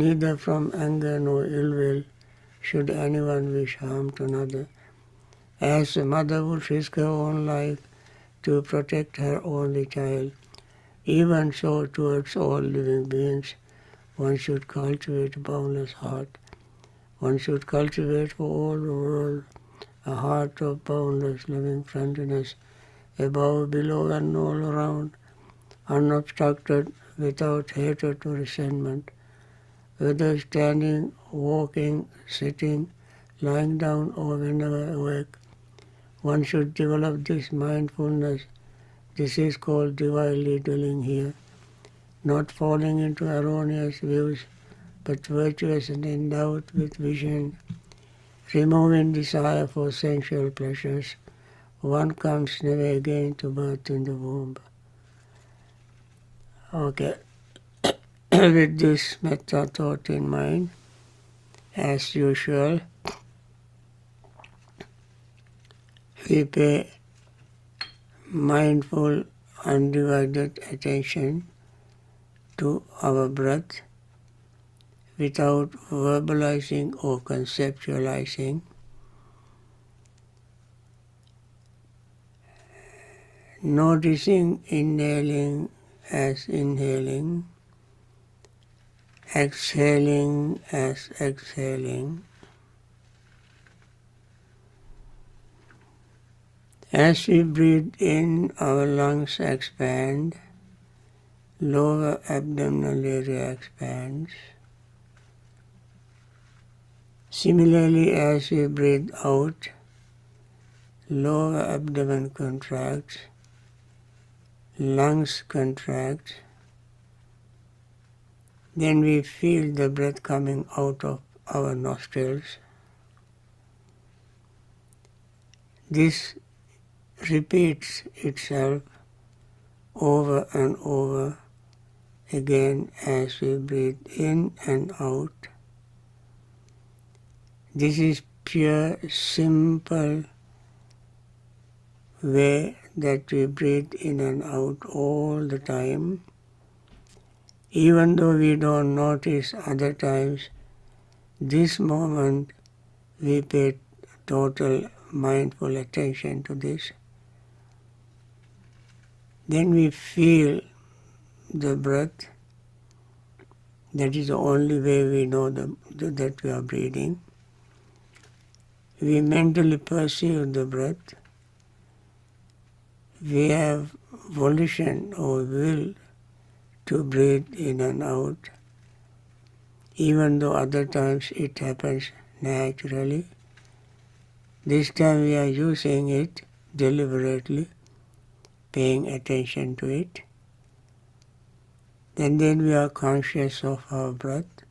Neither from anger nor ill will should anyone wish harm to another. As a mother would risk her own life to protect her only child, even so towards all living beings, one should cultivate a boundless heart. One should cultivate for all the world a heart of boundless loving friendliness, above, below, and all around, unobstructed, without hatred or resentment. Whether standing, walking, sitting, lying down, or whenever awake, one should develop this mindfulness. This is called divinely dwelling here, not falling into erroneous views, but virtuous and endowed with vision, removing desire for sensual pleasures. One comes never again to birth in the womb. Okay, with this metta thought in mind, as usual, we pay mindful, undivided attention to our breath without verbalizing or conceptualizing. Noticing inhaling as inhaling, exhaling as exhaling. As we breathe in, our lungs expand, lower abdominal area expands. Similarly, as we breathe out, lower abdomen contracts, lungs contract. Then we feel the breath coming out of our nostrils. This repeats itself over and over again as we breathe in and out. This is pure, simple way that we breathe in and out all the time. Even though we don't notice other times, this moment we pay total mindful attention to this. Then we feel the breath. That is the only way we know that we are breathing. We mentally perceive the breath. We have volition or will to breathe in and out, even though other times it happens naturally. This time we are using it deliberately, paying attention to it. And then we are conscious of our breath.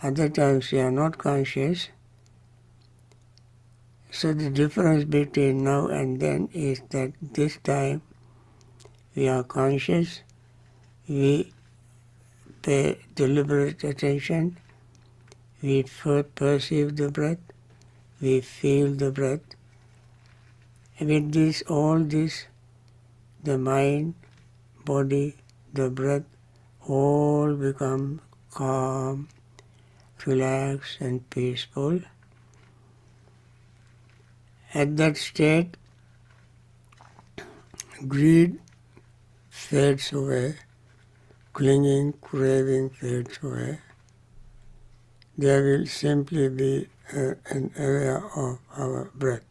Other times we are not conscious. So the difference between now and then is that this time we are conscious, we pay deliberate attention, we perceive the breath, we feel the breath. With this, all this, the mind, body, the breath, all become calm, relaxed and peaceful. At that state, greed fades away, clinging, craving fades away. There will simply be an aware of our breath.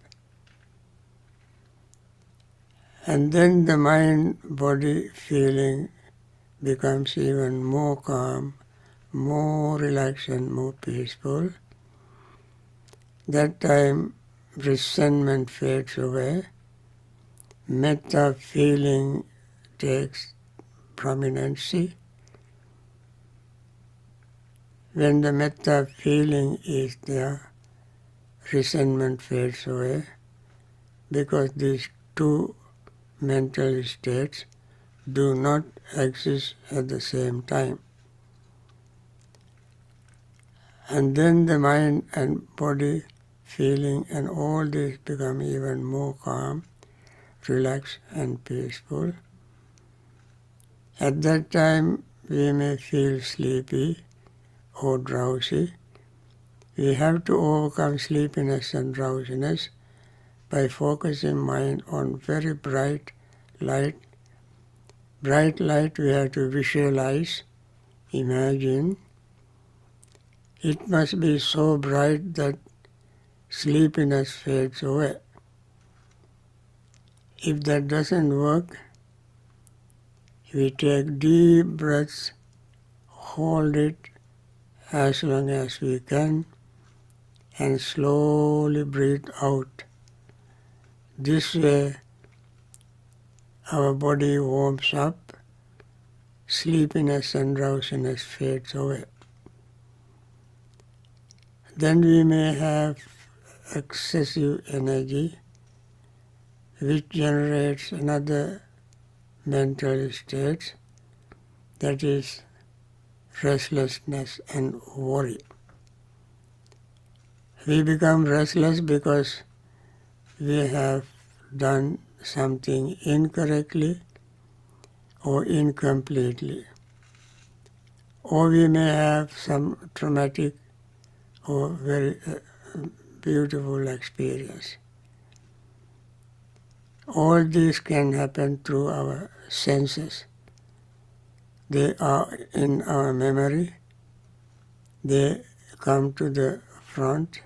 And then the mind, body, feeling becomes even more calm, more relaxed and more peaceful. That time resentment fades away, metta feeling takes prominency. When the metta feeling is there, resentment fades away, because these two mental states do not exist at the same time. And then the mind and body, feeling and all this become even more calm, relaxed and peaceful. At that time we may feel sleepy, or drowsy. We have to overcome sleepiness and drowsiness by focusing mind on very bright light. Bright light we have to visualize, imagine. It must be so bright that sleepiness fades away. If that doesn't work, we take deep breaths, hold it as long as we can, and slowly breathe out. This way, our body warms up, sleepiness and drowsiness fades away. Then we may have excessive energy, which generates another mental state, that is restlessness and worry. We become restless because we have done something incorrectly or incompletely. Or we may have some traumatic or very beautiful experience. All these can happen through our senses. They are in our memory. They come to the front.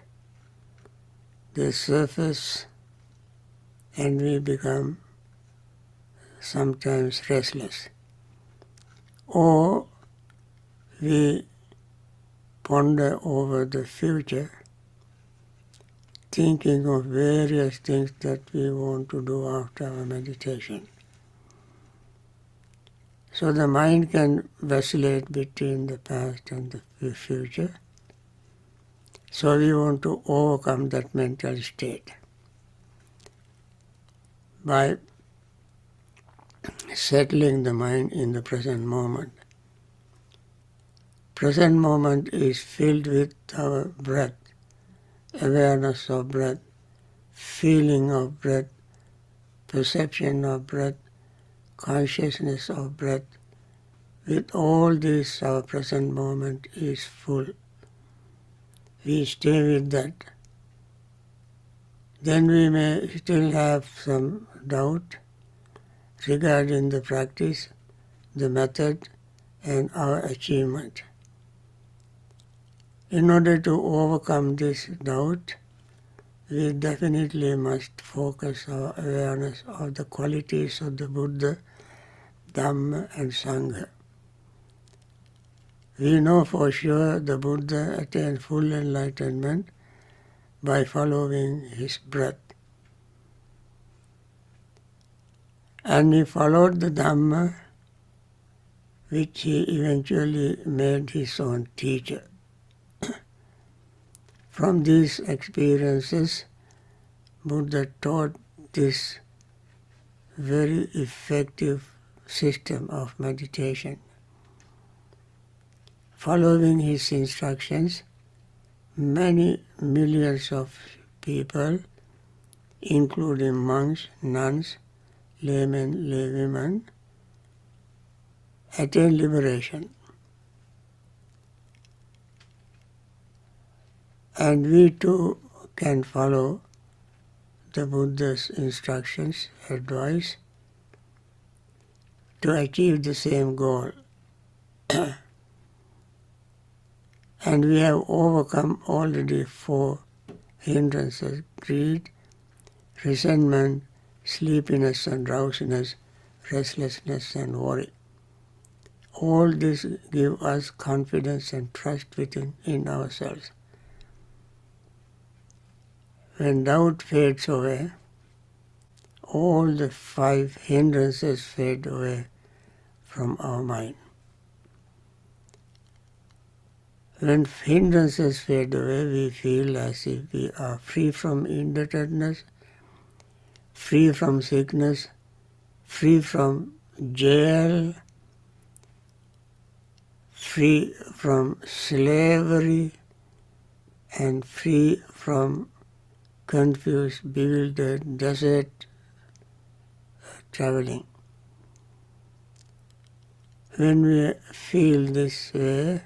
They surface, and we become sometimes restless. Or we ponder over the future, thinking of various things that we want to do after our meditation. So the mind can vacillate between the past and the future. So we want to overcome that mental state by settling the mind in the present moment. Present moment is filled with our breath, awareness of breath, feeling of breath, perception of breath, consciousness of breath. With all this, our present moment is full. We stay with that. Then we may still have some doubt regarding the practice, the method, and our achievement. In order to overcome this doubt, we definitely must focus our awareness of the qualities of the Buddha, Dhamma, and Sangha. We know for sure the Buddha attained full enlightenment by following his breath. And he followed the Dhamma, which he eventually made his own teacher. From these experiences, Buddha taught this very effective system of meditation. Following his instructions, many millions of people, including monks, nuns, laymen, laywomen, attain liberation. And we too can follow the Buddha's instructions, advice, to achieve the same goal. And we have overcome already 4 hindrances: greed, resentment, sleepiness and drowsiness, restlessness and worry. All this give us confidence and trust in ourselves. When doubt fades away, all the 5 hindrances fade away from our mind. When hindrances fade away, we feel as if we are free from indebtedness, free from sickness, free from jail, free from slavery, and free from confused, bewildered, desert traveling. When we feel this way,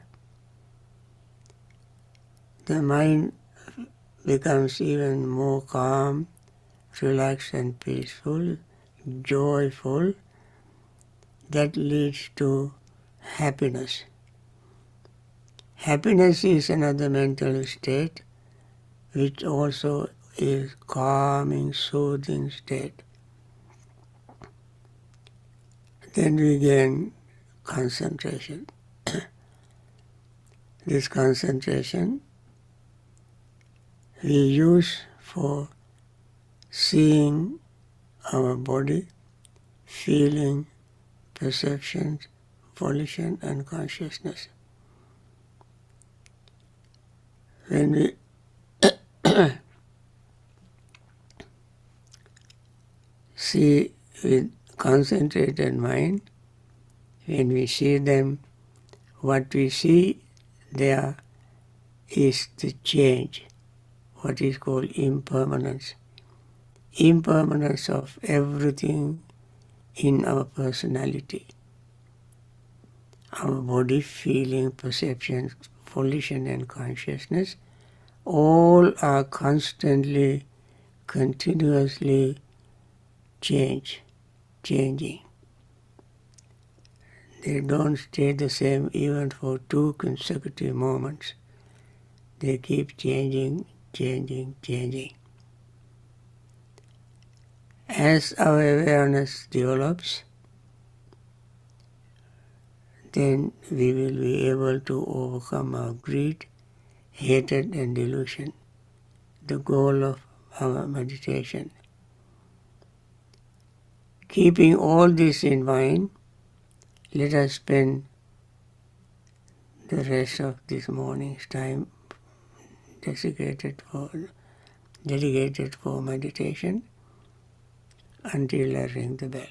the mind becomes even more calm, relaxed and peaceful, joyful. That leads to happiness. Happiness is another mental state which also is calming, soothing state. Then we gain concentration. This concentration we use for seeing our body, feeling, perceptions, volition and consciousness. When we see with concentrated mind, when we see them, what we see there is the change, what is called impermanence. Impermanence of everything in our personality. Our body, feeling, perception, volition and consciousness, all are constantly, continuously changing. They don't stay the same even for 2 consecutive moments. They keep changing. As our awareness develops, then we will be able to overcome our greed, hatred and delusion, the goal of our meditation. Keeping all this in mind, let us spend the rest of this morning's time dedicated for meditation until I ring the bell.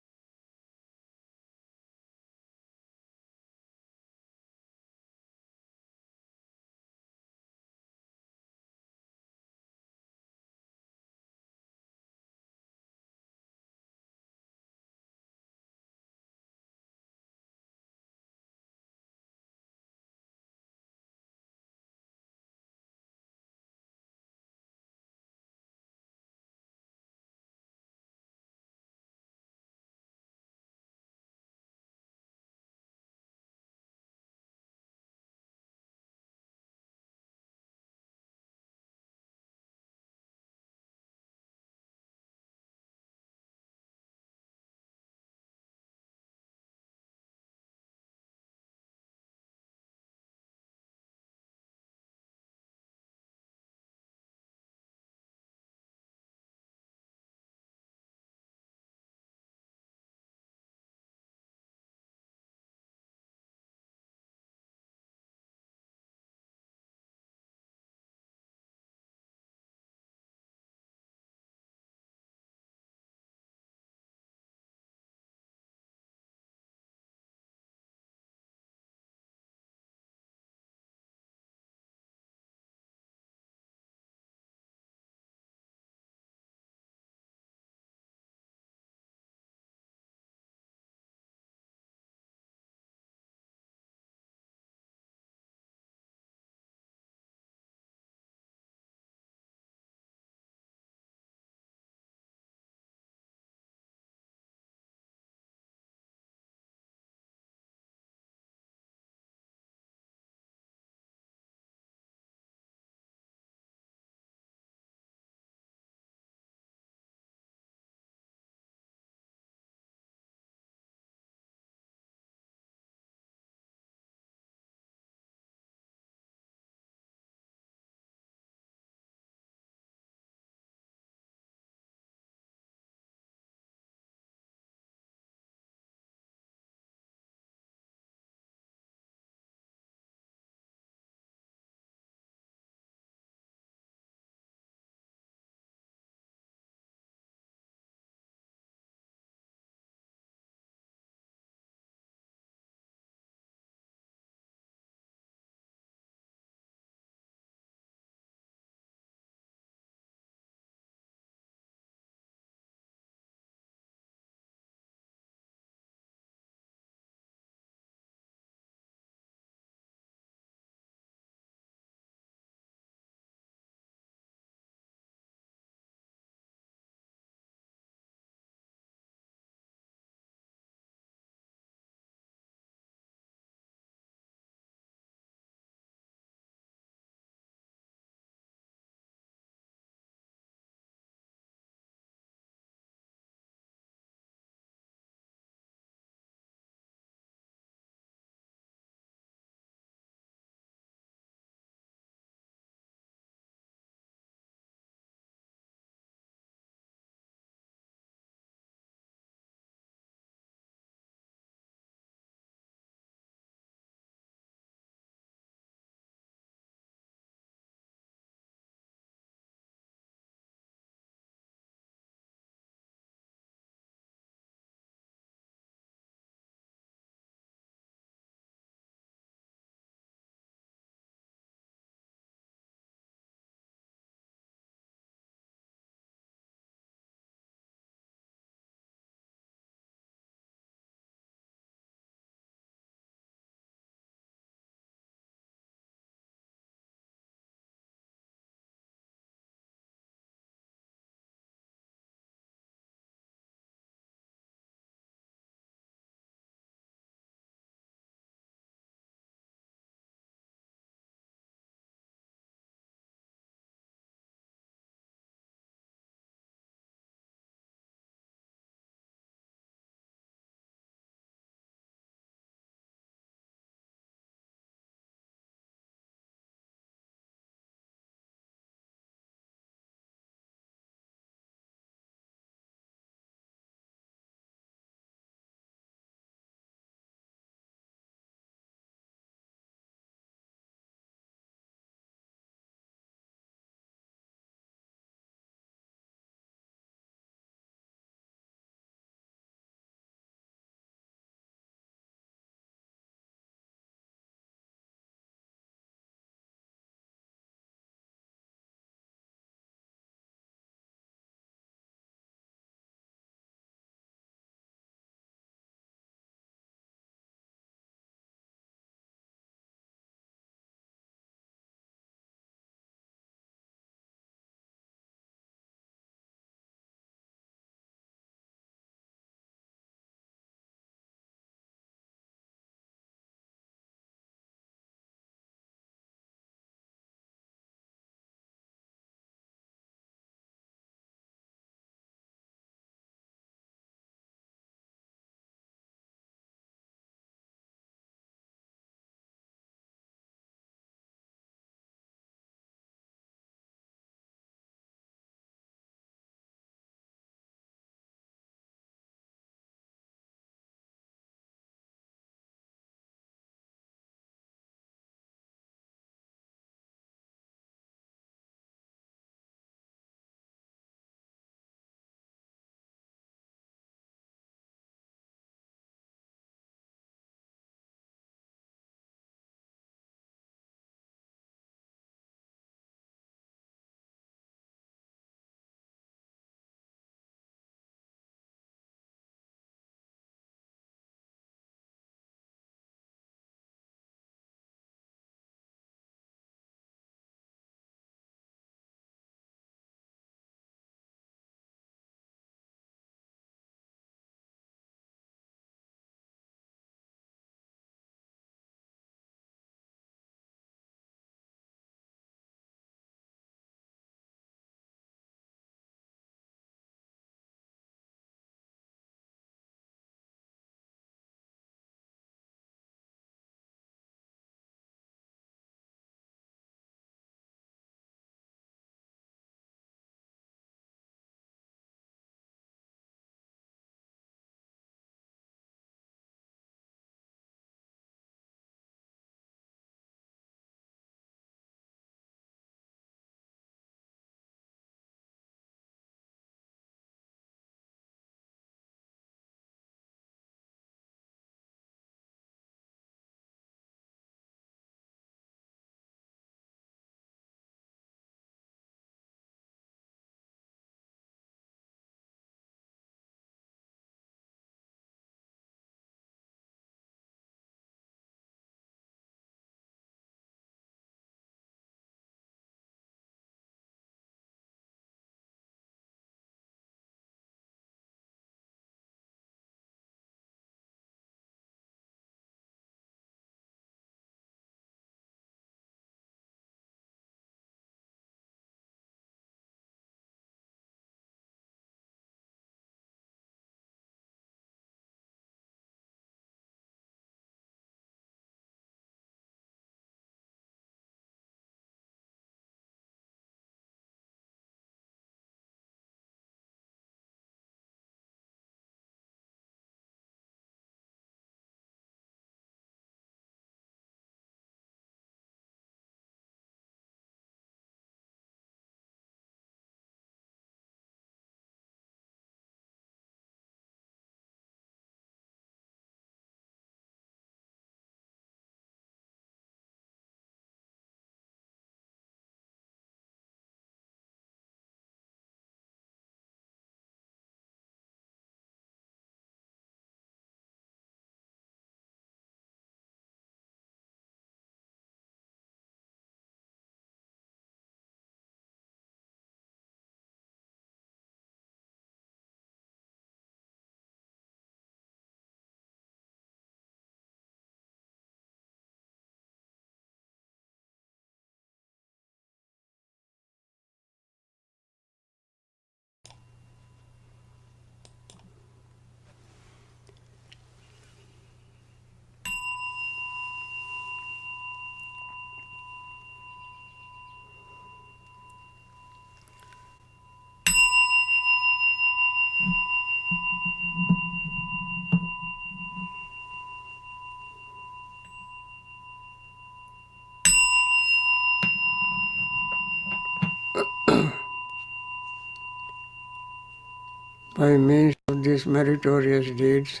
by means of these meritorious deeds.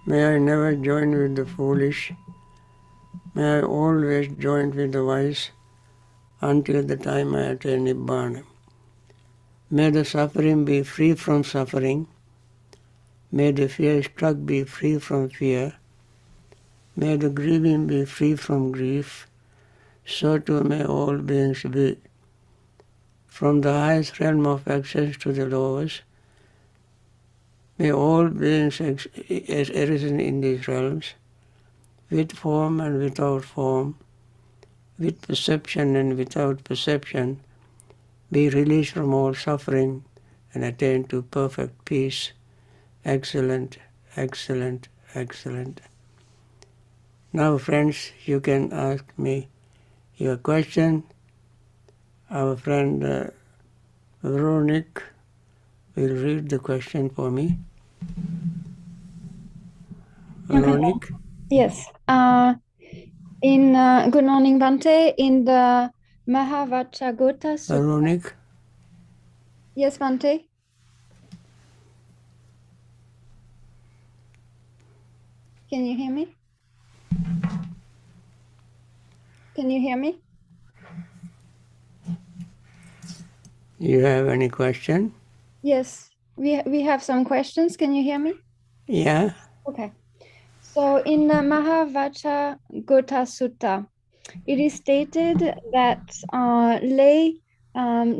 May I never join with the foolish. May I always join with the wise until the time I attain Nibbana. May the suffering be free from suffering. May the fear-struck be free from fear. May the grieving be free from grief. So too may all beings be. From the highest realm of access to the lowest, may all beings as arisen in these realms, with form and without form, with perception and without perception, be released from all suffering and attain to perfect peace. Excellent, excellent, excellent. Now, friends, you can ask me your question. Our friend Veronica will read the question for me. Veronica? Yes. Good morning, Bhante. In the Mahavachagota Sutta. Veronica? Yes, Bhante. Can you hear me? Can you hear me? You have any question? Yes, we have some questions. Can you hear me? Yeah. Okay. So in the Mahavachagota Sutta, it is stated that lay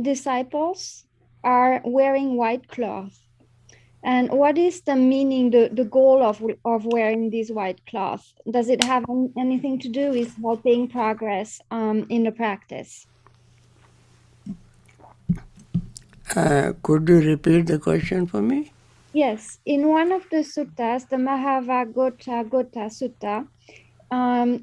disciples are wearing white cloth. And what is the meaning, the goal of wearing this white cloth? Does it have anything to do with helping progress in the practice? Could you repeat the question for me? Yes, in one of the suttas, the Mahavachagota Sutta,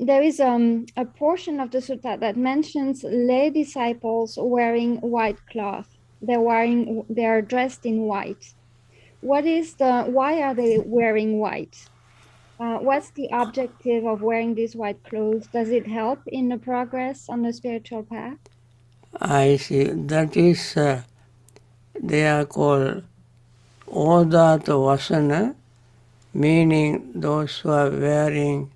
there is a portion of the sutta that mentions lay disciples wearing white cloth. They're dressed in white. Why are they wearing white? What's the objective of wearing these white clothes? Does it help in the progress on the spiritual path? I see. That is, they are called Odata Vasana, meaning those who are wearing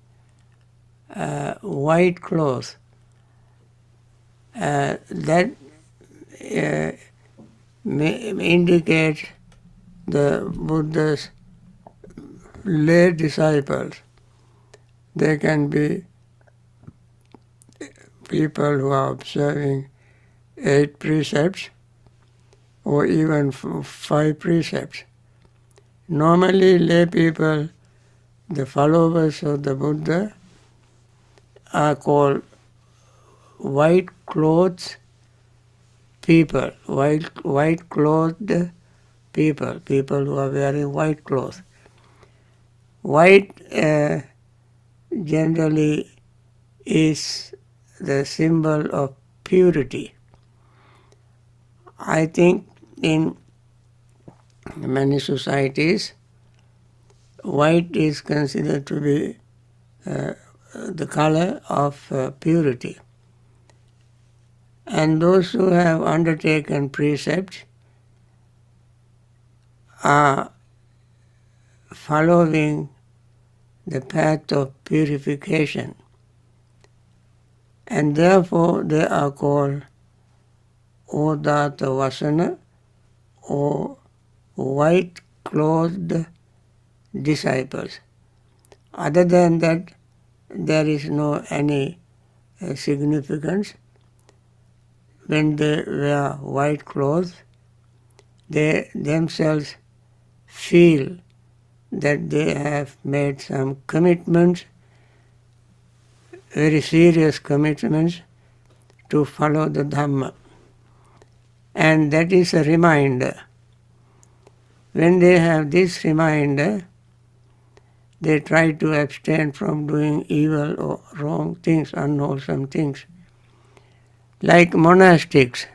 white clothes. That indicates the Buddha's lay disciples. They can be people who are observing 8 precepts or even 5 precepts. Normally, lay people, the followers of the Buddha, are called white clothed people, white clothed people who are wearing white clothes. White generally is the symbol of purity. I think in many societies, white is considered to be the color of purity. And those who have undertaken precepts are following the path of purification. And therefore they are called Odata Vasana or white clothed disciples. Other than that, there is no any significance. When they wear white clothes, they themselves feel that they have made some commitments, very serious commitments to follow the Dhamma. And that is a reminder. When they have this reminder, they try to abstain from doing evil or wrong things, unwholesome things. Like monastics,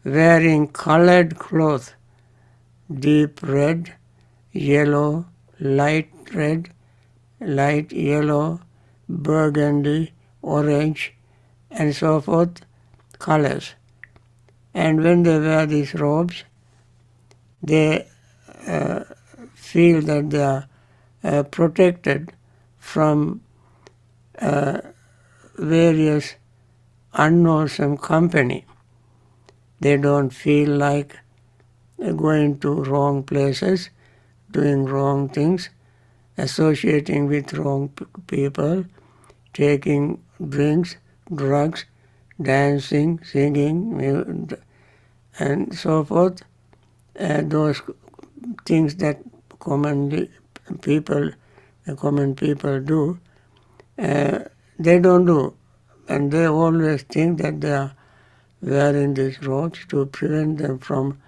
wearing colored clothes, deep red, yellow, light red, light yellow, burgundy, orange, and so forth, colors. And when they wear these robes, they feel that they are protected from various unwholesome company. They don't feel like going to wrong places, doing wrong things, associating with wrong people, taking drinks, drugs, dancing, singing, and so forth. Those things that common people do, they don't do. And they always think that they are wearing these robes to prevent them from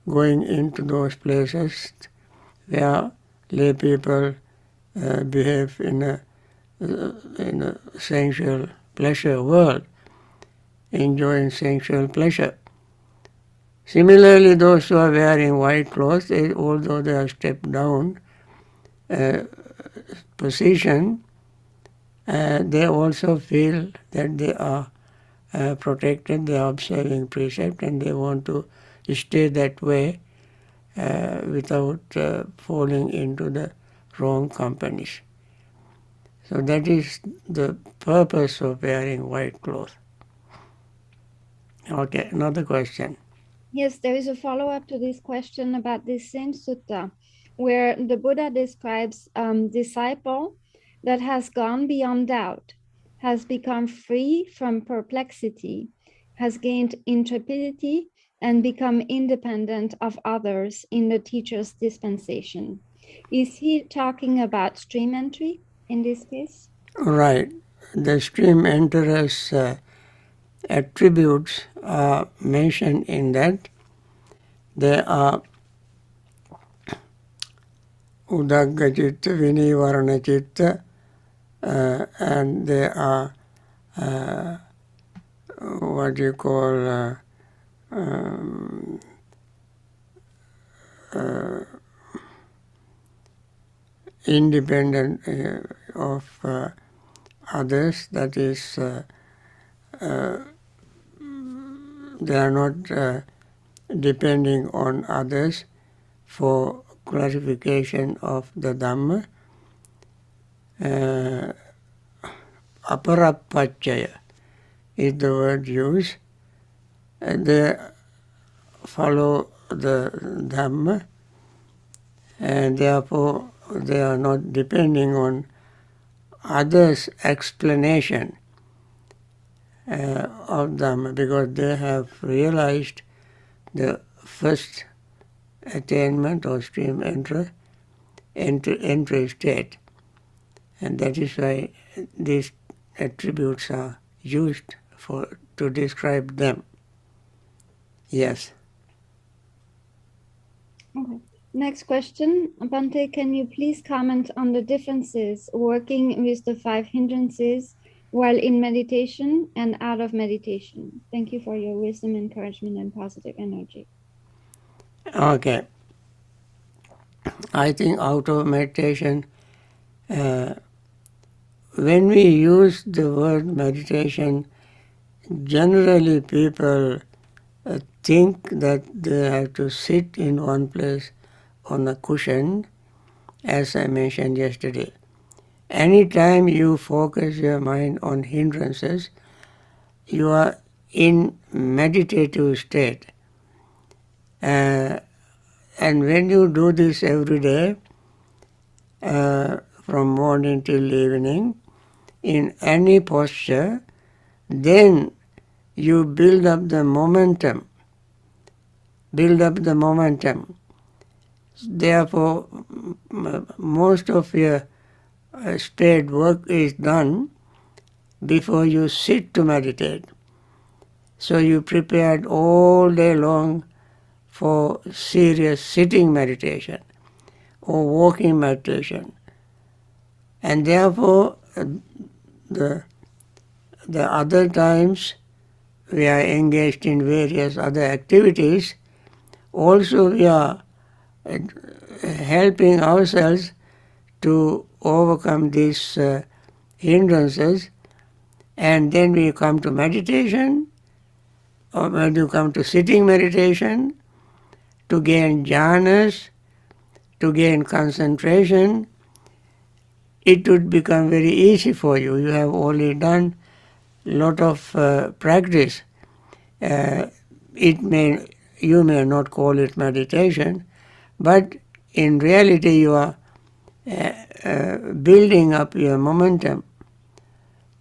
going into those places where lay people behave in a sensual pleasure world, enjoying sensual pleasure. Similarly, those who are wearing white clothes, although they have stepped down position, they also feel that they are protected, they are observing precept, and they want to stay that way without falling into the wrong companies. So that is the purpose of wearing white clothes. Okay, another question. Yes, there is a follow-up to this question about this same sutta, where the Buddha describes disciple that has gone beyond doubt, has become free from perplexity, has gained intrepidity, and become independent of others in the teacher's dispensation. Is he talking about stream entry in this case? Right. The stream enterer's attributes are mentioned in that. They are Udagga Chitta, Vinivarana Chitta, and they are what you call independent of others, that is, they are not depending on others for clarification of the Dhamma. Aparapachaya is the word used. They follow the Dhamma, and therefore they are not depending on others' explanation of Dhamma, because they have realized the first attainment or stream entry state. And that is why these attributes are used to describe them. Yes. Okay. Next question. Bhante, can you please comment on the differences working with the 5 hindrances while in meditation and out of meditation? Thank you for your wisdom, encouragement, and positive energy. Okay. I think out of meditation, when we use the word meditation, generally people think that they have to sit in one place on a cushion, as I mentioned yesterday. Anytime you focus your mind on hindrances, you are in meditative state. And when you do this every day, from morning till evening, in any posture, then you build up the momentum. Therefore, most of your state work is done before you sit to meditate. So you prepared all day long for serious sitting meditation or walking meditation. And therefore, the other times we are engaged in various other activities, also we are helping ourselves to overcome these hindrances, and then we come to meditation, or when you come to sitting meditation, to gain jhanas, to gain concentration, it would become very easy for you. You have only done lot of practice. You may not call it meditation, but in reality you are building up your momentum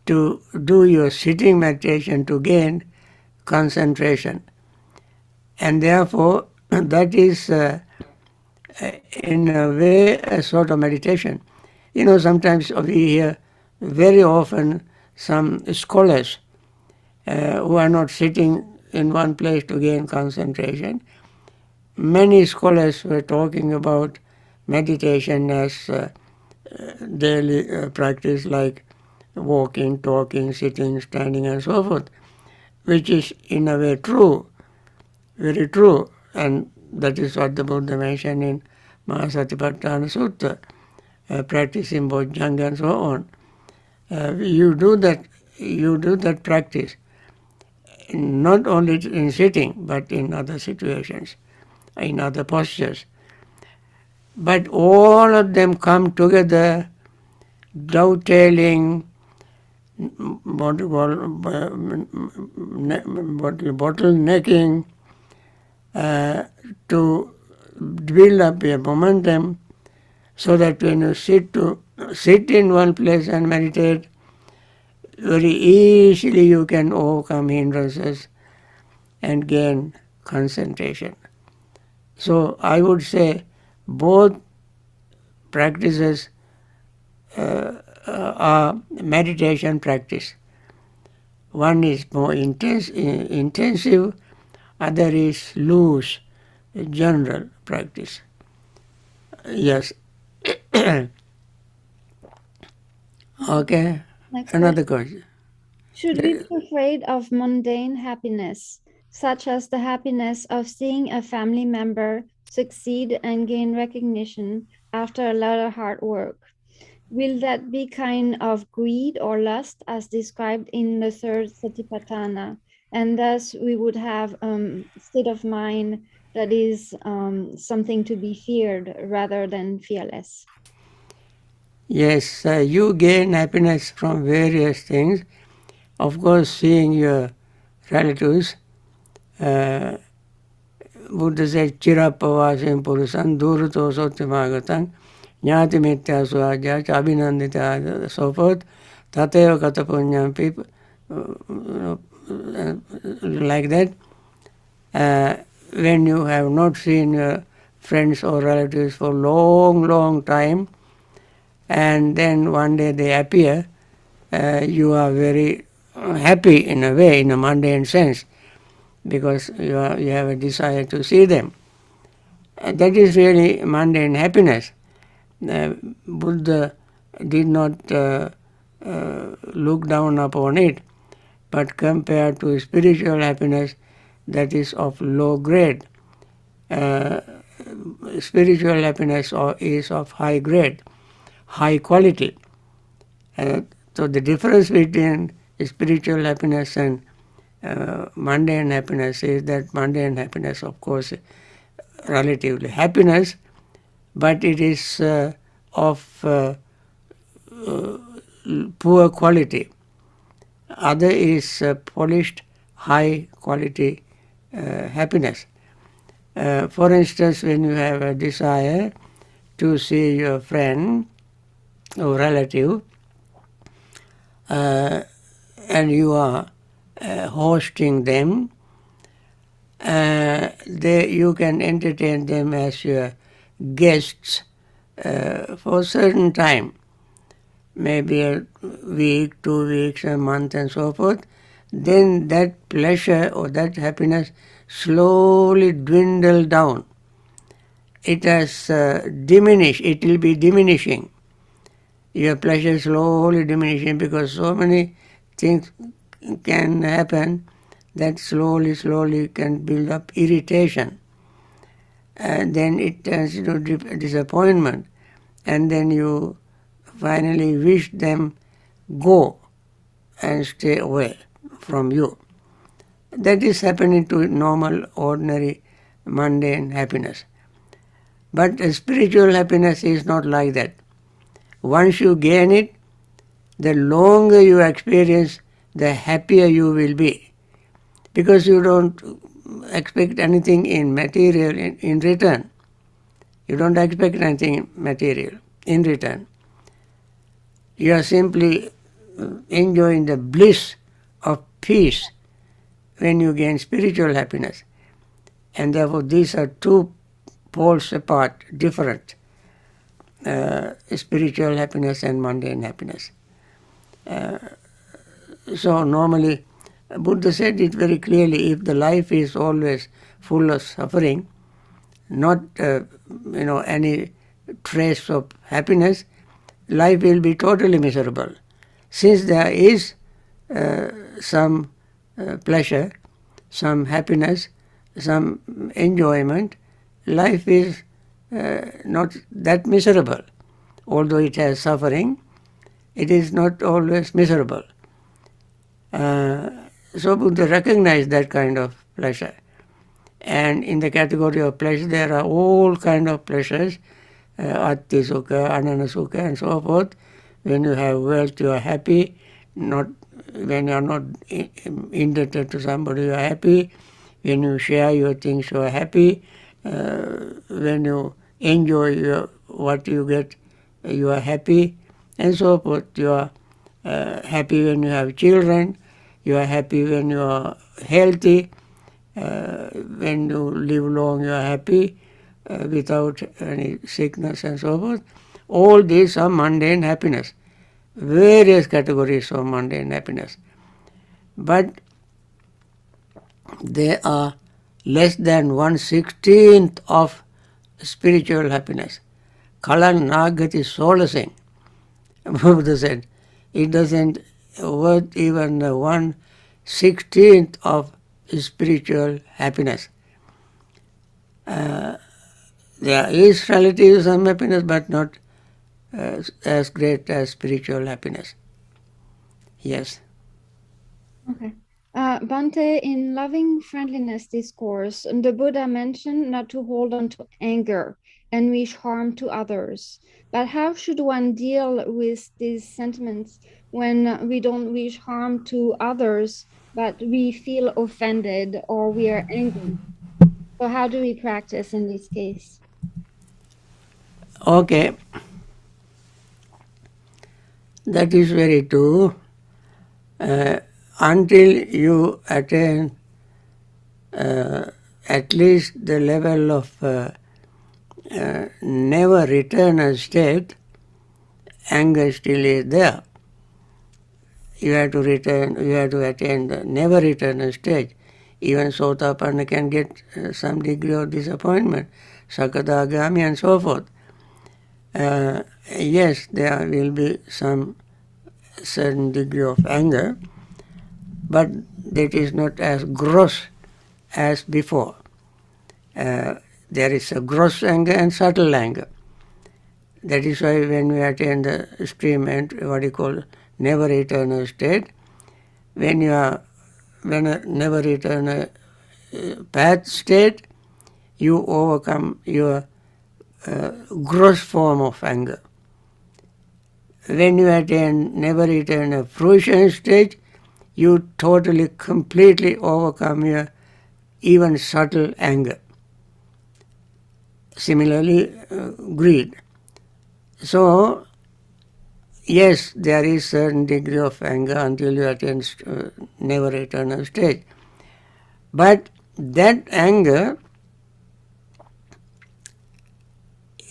to do your sitting meditation to gain concentration. And therefore, that is in a way a sort of meditation. Sometimes we hear very often some scholars who are not sitting in one place to gain concentration. Many scholars were talking about meditation as daily practice like walking, talking, sitting, standing and so forth, which is in a way true, very true, and that is what the Buddha mentioned in Mahasatipatthana Sutta, practicing Bojjhanga and so on. You do that practice not only in sitting but in other situations, in other postures. But all of them come together, dovetailing, bottlenecking to build up a momentum so that when you sit in one place and meditate, very easily you can overcome hindrances and gain concentration. So I would say both practices are meditation practice. One is more intensive, other is loose, general practice. Yes. Okay. Next Another question. Should we be afraid of mundane happiness, such as the happiness of seeing a family member succeed and gain recognition after a lot of hard work? Will that be kind of greed or lust as described in the third Satipatthana? And thus we would have state of mind that is something to be feared rather than fearless. Yes, you gain happiness from various things. Of course, seeing your relatives, Buddha said, Chirapavasim Purusan, Duruto Sotimagatam, Nyati Mitya Swaja, Abhinandita, so forth, Tateo Katapunyam, people like that. When you have not seen your friends or relatives for long time, and then one day they appear, you are very happy in a way, in a mundane sense, because you have a desire to see them. That is really mundane happiness. Buddha did not look down upon it, but compared to spiritual happiness that is of low grade. Spiritual happiness is of high grade, high quality. So the difference between spiritual happiness and mundane happiness is that mundane happiness, of course, relatively happiness, but it is of poor quality. Other is polished, high quality happiness. For instance, when you have a desire to see your friend or relative, and you are hosting them, you can entertain them as your guests for a certain time, maybe a week, 2 weeks, a month and so forth. Then that pleasure or that happiness slowly dwindle down. It has diminished, it will be diminishing. Your pleasure slowly diminishing because so many things can happen that slowly can build up irritation. And then it turns into disappointment. And then you finally wish them go and stay away from you. That is happening to normal, ordinary mundane happiness. But spiritual happiness is not like that. Once you gain it, the longer you experience, the happier you will be. Because you don't expect anything in material in return. You don't expect anything material in return. You are simply enjoying the bliss of peace when you gain spiritual happiness. And therefore these are two poles apart, different, spiritual happiness and mundane happiness. So normally Buddha said it very clearly, if the life is always full of suffering, not any trace of happiness, life will be totally miserable. Since there is some pleasure, some happiness, some enjoyment, life is not that miserable. Although it has suffering, it is not always miserable. So Buddha recognized that kind of pleasure. And in the category of pleasure, there are all kind of pleasures, atti sukha, anana sukha, and so forth. When you have wealth, you are happy. When you are not indebted to somebody, you are happy. When you share your things, you are happy. When you enjoy what you get, you are happy, and so forth. You are happy when you have children. You are happy when you are healthy. When you live long, you are happy without any sickness and so forth. All these are mundane happiness, various categories of mundane happiness. But they are less than 1/16 of spiritual happiness. Kalan nagati solacing, Buddha said, it doesn't worth even 1/16 of spiritual happiness. There is relative some happiness, but not as great as spiritual happiness. Yes. Okay. Bhante, in loving friendliness discourse, the Buddha mentioned not to hold on to anger and wish harm to others. But how should one deal with these sentiments when we don't wish harm to others, but we feel offended or we are angry? So how do we practice in this case? Okay. That is very true. Until you attain at least the level of never return state, anger still is there. You have to attain the never return stage. Even Sotapanna can get some degree of disappointment, Sakadagami and so forth. Yes, there will be some certain degree of anger, but that is not as gross as before. There is a gross anger and subtle anger. That is why when we attain the stream and what you call never return state, when a never return path state, you overcome your gross form of anger. When you attain never return a fruition stage, you totally, completely overcome your even subtle anger. Similarly, greed. So, yes, there is certain degree of anger until you attain never eternal stage. But that anger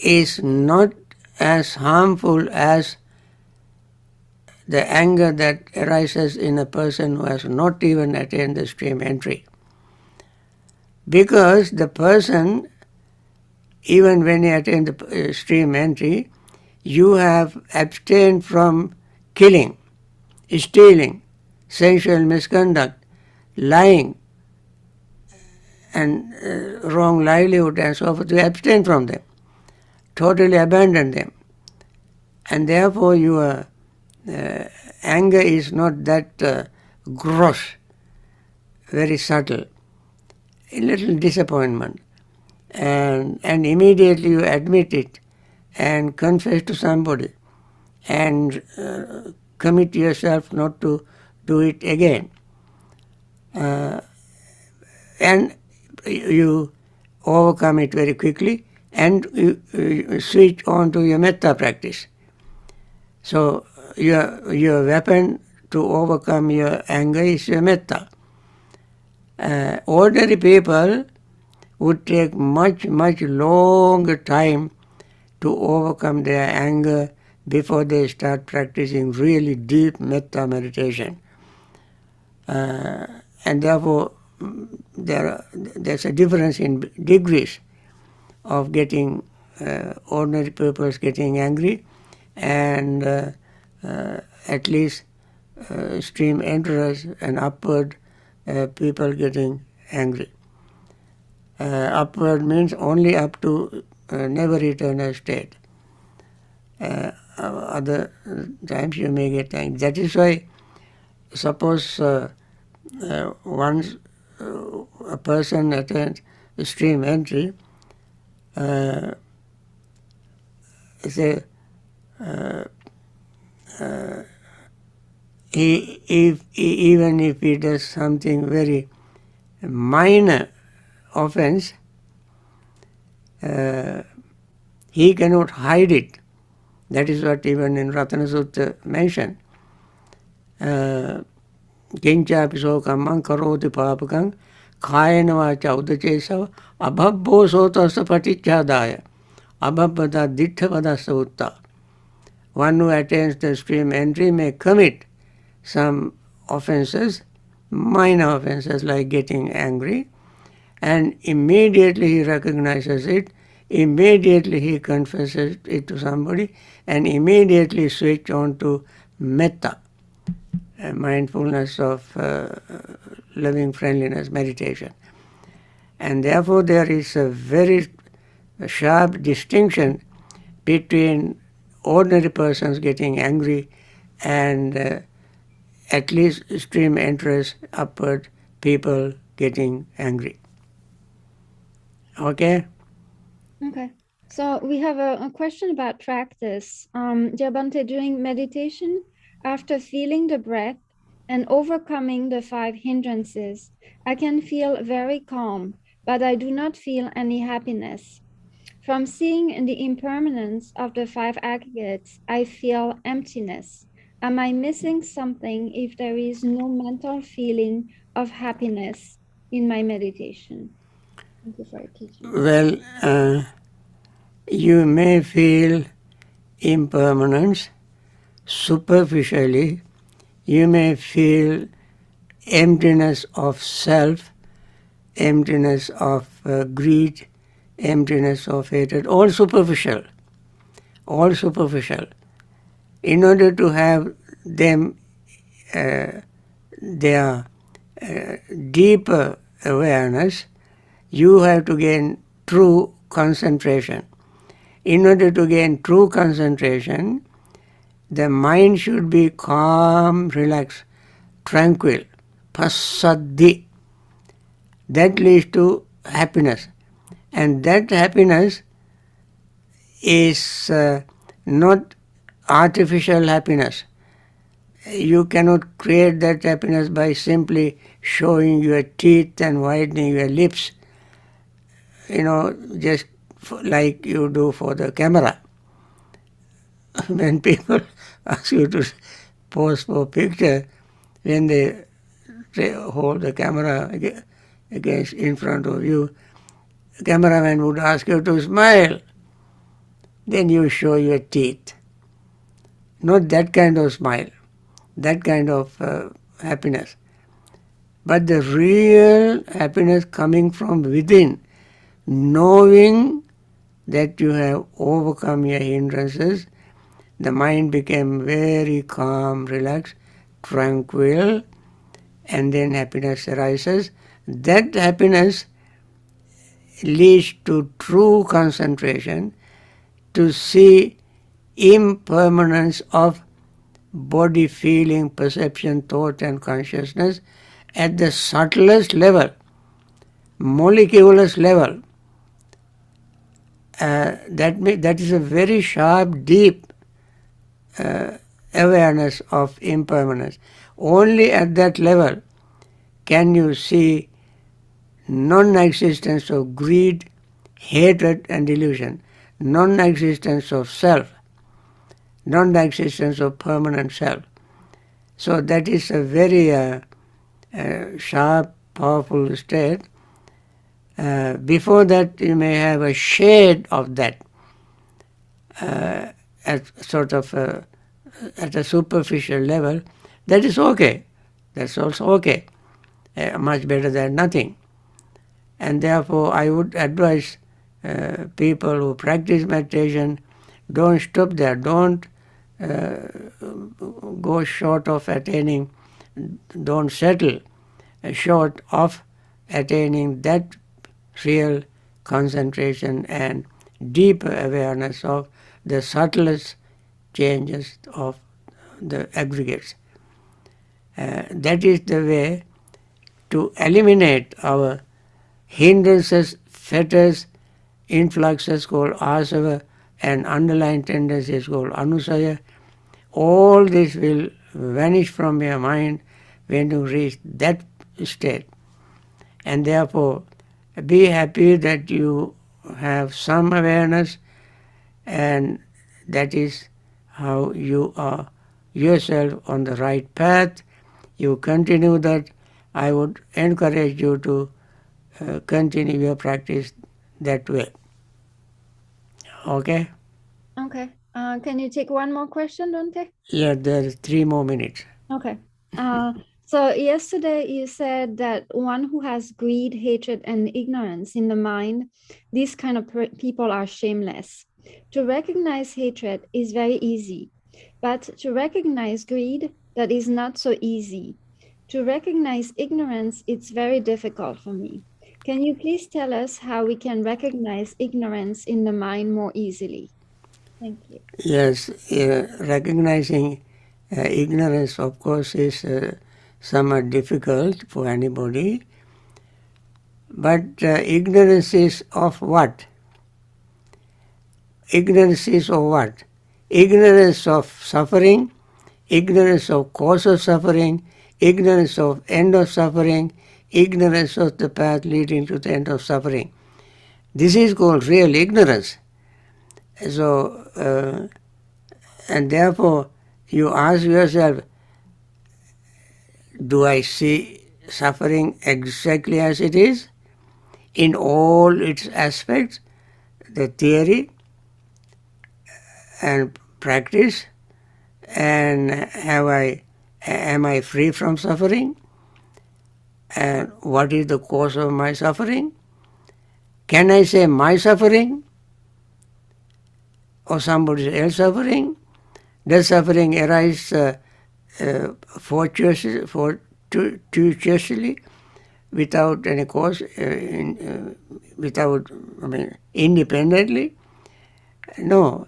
is not as harmful as the anger that arises in a person who has not even attained the stream entry. Because the person, even when he attained the stream entry, you have abstained from killing, stealing, sensual misconduct, lying, and wrong livelihood and so forth. You abstain from them, totally abandon them. And therefore your anger is not that gross, very subtle, a little disappointment. and immediately you admit it and confess to somebody and commit yourself not to do it again. And you overcome it very quickly, and you switch on to your metta practice. So your weapon to overcome your anger is your metta. Ordinary people would take much longer time to overcome their anger before they start practicing really deep metta meditation. And therefore, there's a difference in degrees of getting ordinary people getting angry, and at least stream enterers and upward people getting angry. Upward means only up to never eternal state. Other times you may get angry. That is why, suppose once a person attains stream entry, say even if he does something very minor offense, he cannot hide it. That is what even in Ratana Sutta mentioned. Kinchapi sokamang karoti papakang kayana vacha udachesa abhabbo sotasa patichadaya abhabbada ditthavadasa utta. One who attains the stream entry may commit some offenses, minor offenses like getting angry, and immediately he recognizes it, immediately he confesses it to somebody, and immediately switch on to metta, mindfulness of loving friendliness meditation. And therefore there is a very sharp distinction between ordinary persons getting angry and at least stream enterers, upward people getting angry. Okay? Okay. So we have a question about practice. Dear Bhante, during meditation, after feeling the breath and overcoming the 5 hindrances, I can feel very calm, but I do not feel any happiness. From seeing the impermanence of the 5 aggregates, I feel emptiness. Am I missing something if there is no mental feeling of happiness in my meditation? Thank you for your teaching. Well, you may feel impermanence superficially. You may feel emptiness of self, emptiness of greed, emptiness of hatred, all superficial. All superficial. In order to have them, their deeper awareness, you have to gain true concentration. In order to gain true concentration, the mind should be calm, relaxed, tranquil, passaddhi. That leads to happiness. And that happiness is not artificial happiness. You cannot create that happiness by simply showing your teeth and widening your lips, just like you do for the camera. When people ask you to pose for a picture, when they hold the camera against in front of you, the cameraman would ask you to smile. Then you show your teeth. Not that kind of smile, that kind of happiness. But the real happiness coming from within, knowing that you have overcome your hindrances, the mind became very calm, relaxed, tranquil, and then happiness arises. That happiness leads to true concentration, to see impermanence of body, feeling, perception, thought and consciousness at the subtlest level, molecularist level. that is a very sharp, deep awareness of impermanence. Only at that level can you see non-existence of greed, hatred and delusion, non-existence of self, non-existence of permanent self. So that is a very sharp, powerful state. Before that you may have a shade of that at sort of at a superficial level. That is okay. That's also okay. Much better than nothing. And therefore I would advise people who practice meditation, don't stop there. Don't go short of attaining, don't settle short of attaining that real concentration and deeper awareness of the subtlest changes of the aggregates. That is the way to eliminate our hindrances, fetters, influxes called asava, and underlying tendencies called anusaya. All this will vanish from your mind when you reach that state. And therefore, be happy that you have some awareness, and that is how you are yourself on the right path. You continue that. I would encourage you to continue your practice that way. Okay? Okay. Can you take one more question, Bhante? Yeah, there is 3 more minutes. Okay. So yesterday you said that one who has greed, hatred, and ignorance in the mind, these kind of people are shameless. To recognize hatred is very easy, but to recognize greed, that is not so easy. To recognize ignorance, it's very difficult for me. Can you please tell us how we can recognize ignorance in the mind more easily? Thank you. Yes, recognizing ignorance, of course, is somewhat difficult for anybody. But ignorance is of what? Ignorance is of what? Ignorance of suffering, ignorance of cause of suffering, ignorance of end of suffering, ignorance of the path leading to the end of suffering. This is called real ignorance. So, and therefore you ask yourself, do I see suffering exactly as it is in all its aspects, the theory and practice, and am I free from suffering, and what is the cause of my suffering? Can I say my suffering or somebody else's suffering? Does suffering arise fortuitously without any cause, independently? No,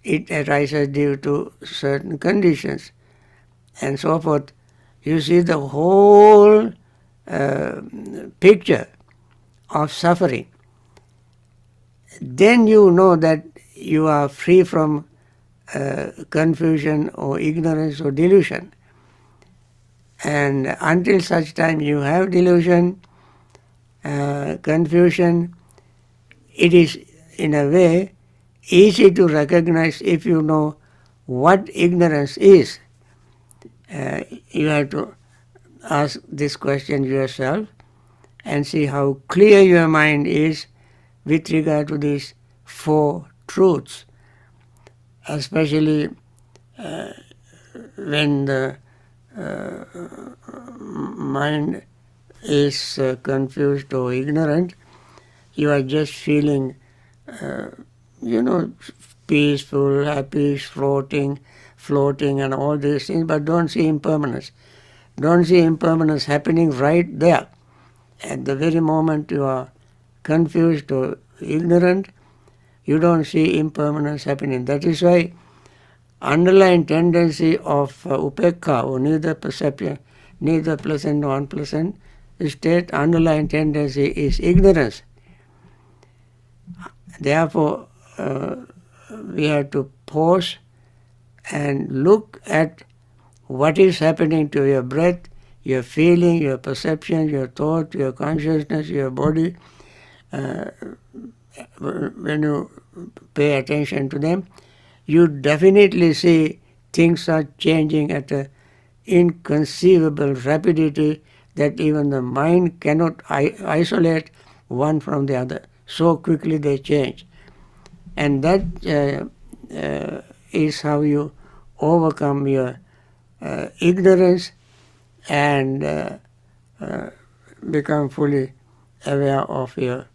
it arises due to certain conditions and so forth. You see the whole picture of suffering. Then you know that you are free from confusion or ignorance or delusion. And until such time you have delusion, confusion, it is in a way easy to recognize if you know what ignorance is. You have to ask this question yourself and see how clear your mind is with regard to these 4 truths, especially when the mind is confused or ignorant. You are just feeling, peaceful, happy, floating and all these things, but don't see impermanence. Don't see impermanence happening right there. At the very moment you are confused or ignorant, you don't see impermanence happening. That is why underlying tendency of upekha, or neither perception, neither pleasant nor unpleasant state, underlying tendency is ignorance. Therefore, we have to pause and look at what is happening to your breath, your feeling, your perception, your thought, your consciousness, your body. When you pay attention to them, you definitely see things are changing at an inconceivable rapidity that even the mind cannot isolate one from the other. So quickly they change. And that is how you overcome your ignorance and become fully aware of your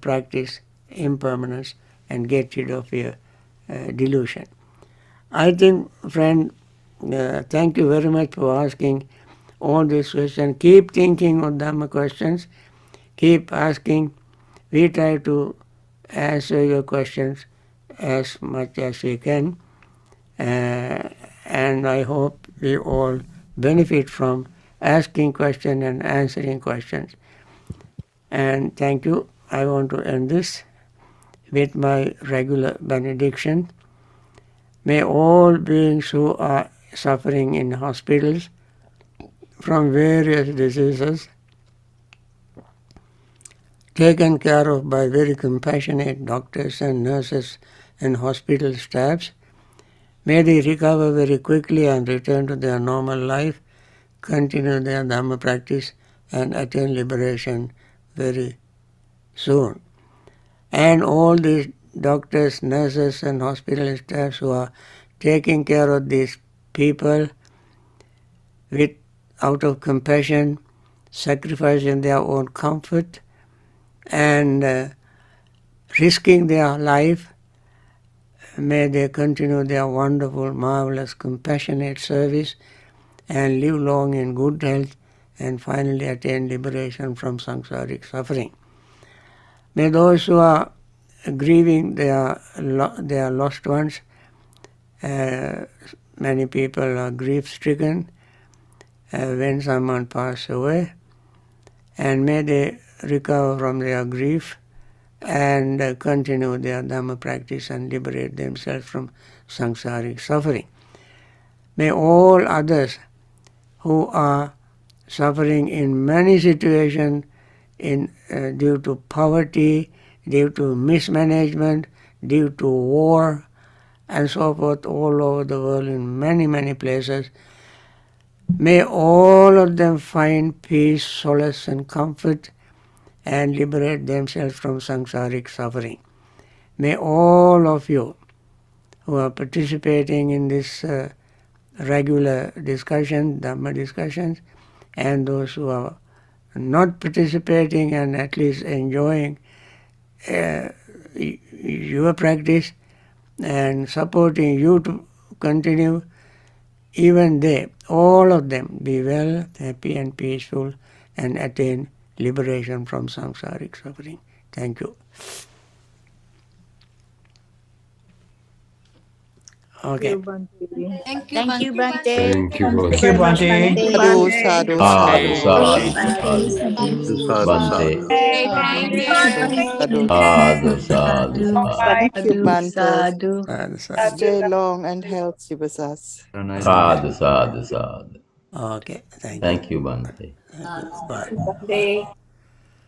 practice impermanence and get rid of your delusion. I think, friend, thank you very much for asking all these questions. Keep thinking of Dhamma questions. Keep asking. We try to answer your questions as much as we can. And I hope we all benefit from asking questions and answering questions. And thank you. I want to end this with my regular benediction. May all beings who are suffering in hospitals from various diseases, taken care of by very compassionate doctors and nurses and hospital staffs, may they recover very quickly and return to their normal life, continue their Dhamma practice, and attain liberation very soon. And all these doctors, nurses, and hospital staffs who are taking care of these people with out of compassion, sacrificing their own comfort, and risking their life, may they continue their wonderful, marvelous, compassionate service and live long in good health and finally attain liberation from samsaric suffering. May those who are grieving their lost ones, many people are grief-stricken when someone passes away, and may they recover from their grief and continue their Dhamma practice and liberate themselves from samsaric suffering. May all others who are suffering in many situations due to poverty, due to mismanagement, due to war, and so forth all over the world in many, many places, may all of them find peace, solace, and comfort and liberate themselves from samsaric suffering. May all of you who are participating in this regular discussion, Dhamma discussions, and those who are not participating and at least enjoying your practice and supporting you to continue, even they, all of them, be well, happy and peaceful and attain liberation from samsaric suffering. Thank you. Okay. Thank you, Thank you, Bhante. Bhante. Thank you, Thank Bhante. you very much, Bhante. Sadhu, sadhu, Sadhu, sadhu. sadhu, sadhu. Bhante. Sadhu, sadhu. Sadhu, sadhu, sadhu. Thank you, Bhante. Sadhu, sadhu. Stay long and healthy with us. Sadhu, sadhu, sadhu. Okay, thank you. Thank you, Bhante. Bye.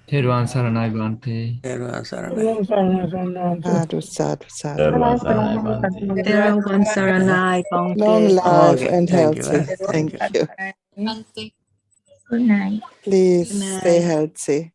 Thirvan Saranai Bhante. Everyone, Saranai. Sadhu, sadhu, sadhu. Everyone, Saranai, Bhante. Theravon Saranai, Long Bhante. life Okay, and thank you. healthy. Thank Thank you. you. Bhante. Good night. Please Good stay night. healthy.